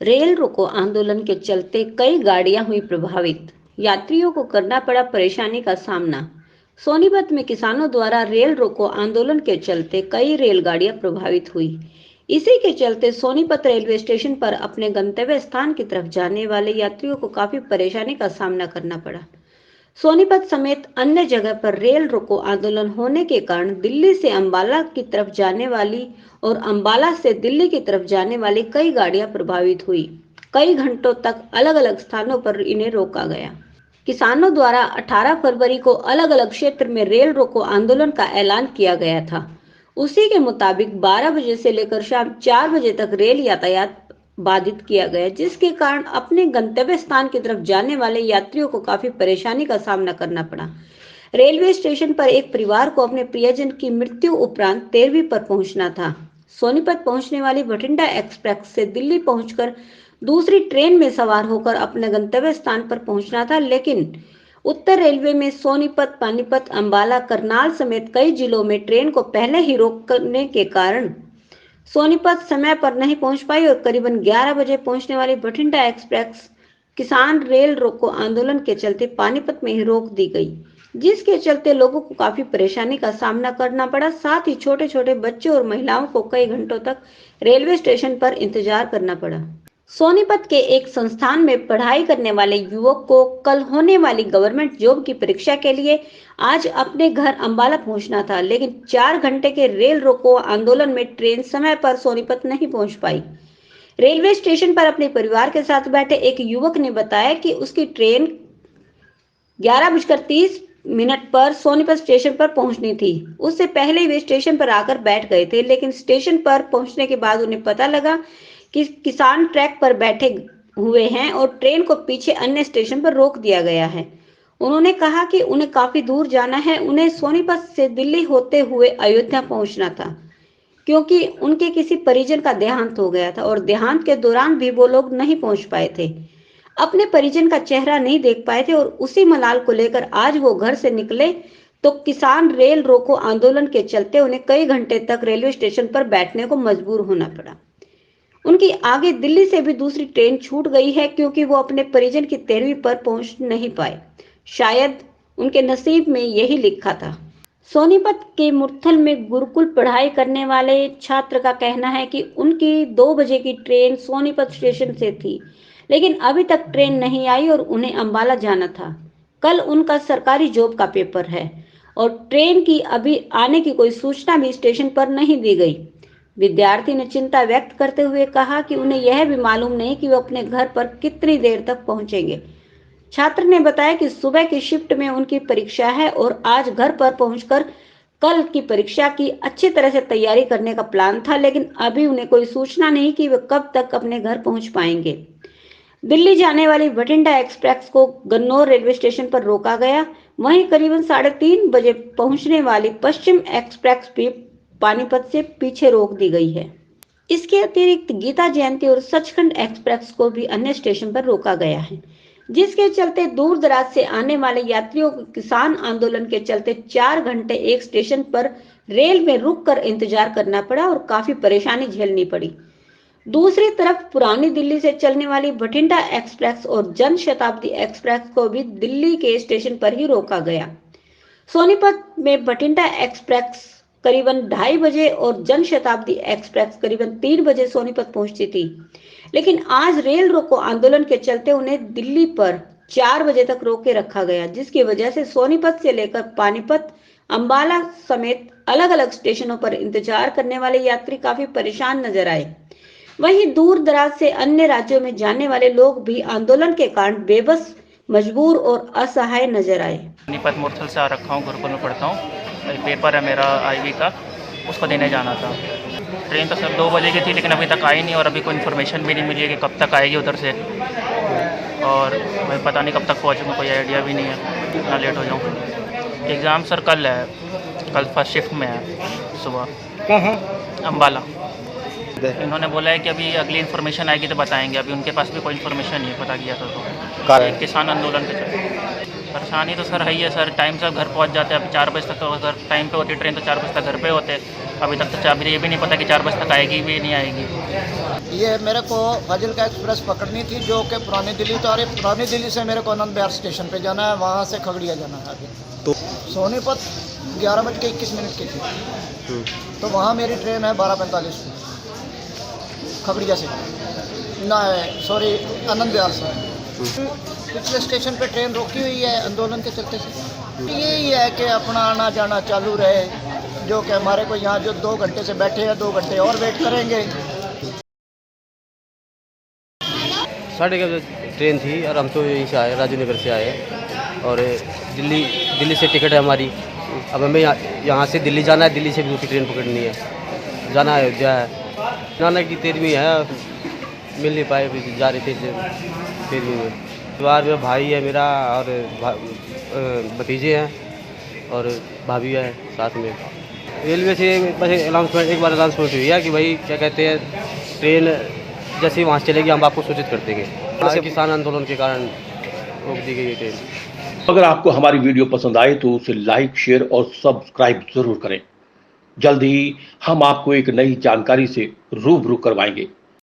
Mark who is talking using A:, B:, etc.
A: Rail रोको आंदोलन के चलते कई गाड़ियां हुई प्रभावित। यात्रियों को करना पड़ा परेशानी का सामना। सोनीपत में किसानों द्वारा रेल रोको आंदोलन के चलते कई रेलगाड़ियां प्रभावित हुई। इसी के चलते सोनीपत रेलवे स्टेशन पर अपने गंतव्य स्थान की तरफ जाने वाले यात्रियों को काफी परेशानी का सामना करना पड़ा। सोनीपत समेत अन्य जगह पर रेल रोको आंदोलन होने के कारण दिल्ली से अंबाला की तरफ जाने वाली और अंबाला से दिल्ली की तरफ जाने वाली कई गाड़ियां प्रभावित हुई। कई घंटों तक अलग अलग स्थानों पर इन्हें रोका गया। किसानों द्वारा 18 फरवरी को अलग अलग क्षेत्र में रेल रोको आंदोलन का ऐलान किया गया था। उसी के मुताबिक 12 बजे से लेकर शाम 4 बजे तक रेल यातायात बाधित किया गया, जिसके कारण अपने गंतव्य स्थान की तरफ जाने वाले यात्रियों को काफी परेशानी का सामना करना पड़ा। रेलवे स्टेशन पर एक परिवार को अपने प्रियजन की मृत्यु उपरांत 13वीं पर पहुंचना था। सोनीपत पहुंचने वाली बठिंडा एक्सप्रेस से दिल्ली पहुंचकर दूसरी ट्रेन में सवार होकर अपने गंतव्य स्थान पर पहुंचना था, लेकिन उत्तर रेलवे में सोनीपत, पानीपत, अंबाला, करनाल समेत कई जिलों में ट्रेन को पहले ही रोकने के कारण सोनीपत समय पर नहीं पहुंच पाई और करीबन 11 बजे पहुंचने वाली बठिंडा एक्सप्रेस किसान रेल रोको आंदोलन के चलते पानीपत में ही रोक दी गई, जिसके चलते लोगों को काफी परेशानी का सामना करना पड़ा। साथ ही छोटे छोटे बच्चों और महिलाओं को कई घंटों तक रेलवे स्टेशन पर इंतजार करना पड़ा। सोनीपत के एक संस्थान में पढ़ाई करने वाले युवक को कल होने वाली गवर्नमेंट जॉब की परीक्षा के लिए आज अपने घर अंबाला पहुंचना था, लेकिन 4 घंटे के रेल रोको आंदोलन में ट्रेन समय पर सोनीपत नहीं पहुंच पाई। रेलवे स्टेशन पर अपने परिवार के साथ बैठे एक युवक ने बताया कि उसकी ट्रेन 11:30 पर सोनीपत स्टेशन पर पहुंचनी थी। उससे पहले वे स्टेशन पर आकर बैठ गए थे, लेकिन स्टेशन पर पहुंचने के बाद उन्हें पता लगा कि किसान ट्रैक पर बैठे हुए हैं और ट्रेन को पीछे अन्य स्टेशन पर रोक दिया गया है। उन्होंने कहा कि उन्हें काफी दूर जाना है। उन्हें सोनीपत से दिल्ली होते हुए अयोध्या पहुंचना था, क्योंकि उनके किसी परिजन का देहांत हो गया था और देहांत के दौरान भी वो लोग नहीं पहुंच पाए थे, अपने परिजन का चेहरा नहीं देख पाए थे और उसी मलाल को लेकर आज वो घर से निकले तो किसान रेल रोको आंदोलन के चलते उन्हें कई घंटे तक रेलवे स्टेशन पर बैठने को मजबूर होना पड़ा। उनकी आगे दिल्ली से भी दूसरी ट्रेन छूट गई है, क्योंकि वो अपने परिजन की 13वीं पर पहुंच नहीं पाए। शायद उनके नसीब में यही लिखा था। सोनीपत के मुरथल में गुरुकुल पढ़ाई करने वाले छात्र का कहना है कि उनकी 2 बजे की ट्रेन सोनीपत स्टेशन से थी, लेकिन अभी तक ट्रेन नहीं आई और उन्हें अंबाला जाना था। कल उनका सरकारी जॉब का पेपर है और ट्रेन की अभी आने की कोई सूचना भी स्टेशन पर नहीं दी गई। विद्यार्थी ने चिंता व्यक्त करते हुए कहा कि उन्हें यह भी मालूम नहीं कि वो अपने घर पर कितनी देर तक पहुंचेंगे। छात्र ने बताया कि सुबह की शिफ्ट में उनकी परीक्षा है और आज घर पर पहुंचकर कल की परीक्षा की अच्छी तरह से तैयारी करने का प्लान था, लेकिन अभी उन्हें कोई सूचना नहीं कि वे कब तक अपने घर पहुंच पाएंगे। दिल्ली जाने वाली बठिंडा एक्सप्रेस को गन्नौर रेलवे स्टेशन पर रोका गया। वहीं करीबन 3:30 बजे पहुंचने वाली पश्चिम एक्सप्रेस भी पानीपत से पीछे रोक दी गई है। इसके अतिरिक्त गीता जयंती और सचखंड एक्सप्रेस को भी अन्य स्टेशन पर रोका गया है, जिसके चलते दूर दराज से आने वाले यात्रियों को किसान आंदोलन के चलते 4 घंटे एक स्टेशन पर रेल में रुककर इंतजार करना पड़ा और काफी परेशानी झेलनी पड़ी। दूसरी तरफ पुरानी दिल्ली से चलने वाली बठिंडा एक्सप्रेस और जन शताब्दी एक्सप्रेस को भी दिल्ली के स्टेशन पर ही रोका गया। सोनीपत में बठिंडा एक्सप्रेस करीबन 2:30 बजे और जन शताब्दी एक्सप्रेस करीबन 3 बजे सोनीपत पहुंचती थी, लेकिन आज रेल रोको आंदोलन के चलते उन्हें दिल्ली पर 4 बजे तक रोके रखा गया, जिसकी वजह से सोनीपत से लेकर पानीपत, अंबाला समेत अलग अलग स्टेशनों पर इंतजार करने वाले यात्री काफी परेशान नजर आए। वहीं दूर दराज से अन्य राज्यों में जाने वाले लोग भी आंदोलन के कारण बेबस, मजबूर और असहाय नजर आए।
B: सोनीपत मुरथल से आ रखा हूँ, गुरुकुल में पढ़ता हूँ। पेपर है मेरा आईवी का, उसको देने जाना था। ट्रेन तो सर 2 बजे की थी, लेकिन अभी तक आई नहीं और अभी कोई इन्फॉर्मेशन भी नहीं मिली है कि कब तक आएगी उधर से, और मैं पता नहीं कब तक पहुँचूँगा, कोई आइडिया भी नहीं है, इतना लेट हो जाऊँ। एग्ज़ाम सर कल है, कल फर्स्ट शिफ्ट में है सुबह।
C: कहाँ?
B: अंबाला। इन्होंने बोला है कि अभी अगली इन्फॉर्मेशन आएगी तो बताएंगे। अभी उनके पास भी कोई इन्फॉर्मेशन नहीं है, पता किया था तो किसान आंदोलन के चलते। परेशानी तो सर है ही है सर, टाइम से घर पहुंच जाते हैं। अभी 4 बजे तक तो अगर टाइम पे होती ट्रेन तो 4 बजे तक घर पे होते। अभी तक तो अभी ये भी नहीं पता कि 4 बजे तक आएगी भी नहीं आएगी।
C: ये मेरे को फाजिल्का एक्सप्रेस पकड़नी थी जो कि पुरानी दिल्ली तो, अरे पुरानी दिल्ली से मेरे को आनंद विहार स्टेशन पे जाना है, वहाँ से खगड़िया जाना है अभी।
D: तो
C: सोनीपत 11:21 की थी, तो वहाँ मेरी ट्रेन है 12:45 की खगड़िया से, ना सॉरी आनंद विहार से। पिछले स्टेशन पे ट्रेन रोकी हुई है आंदोलन के चलते से। यही है कि अपना आना जाना चालू रहे, जो कि हमारे को यहाँ जो 2 घंटे से बैठे हैं 2 घंटे और वेट करेंगे।
D: 11:30 बजे ट्रेन थी और हम तो यहीं से आए, राजू नगर से आए और दिल्ली से टिकट है हमारी। अब हमें यहाँ से दिल्ली जाना है, दिल्ली से भी दूसरी ट्रेन पकड़नी है, जाना है अयोध्या है। नाना की 13वीं है, मिल नहीं पाए, जा रहे थे 13वीं में। परिवार में भाई है मेरा और भतीजे हैं और भाभी है साथ में। रेलवे से बस अनाउंसमेंट, एक बार अनाउंसमेंट हुई है कि भाई क्या कहते हैं, ट्रेन जैसे ही वहाँ से चलेगी हम आपको सूचित कर देंगे। किसान आंदोलन के कारण रोक दी गई है ट्रेन।
E: अगर आपको हमारी वीडियो पसंद आए तो उसे लाइक, शेयर और सब्सक्राइब जरूर करें। जल्द ही हम आपको एक नई जानकारी से रूबरू करवाएंगे।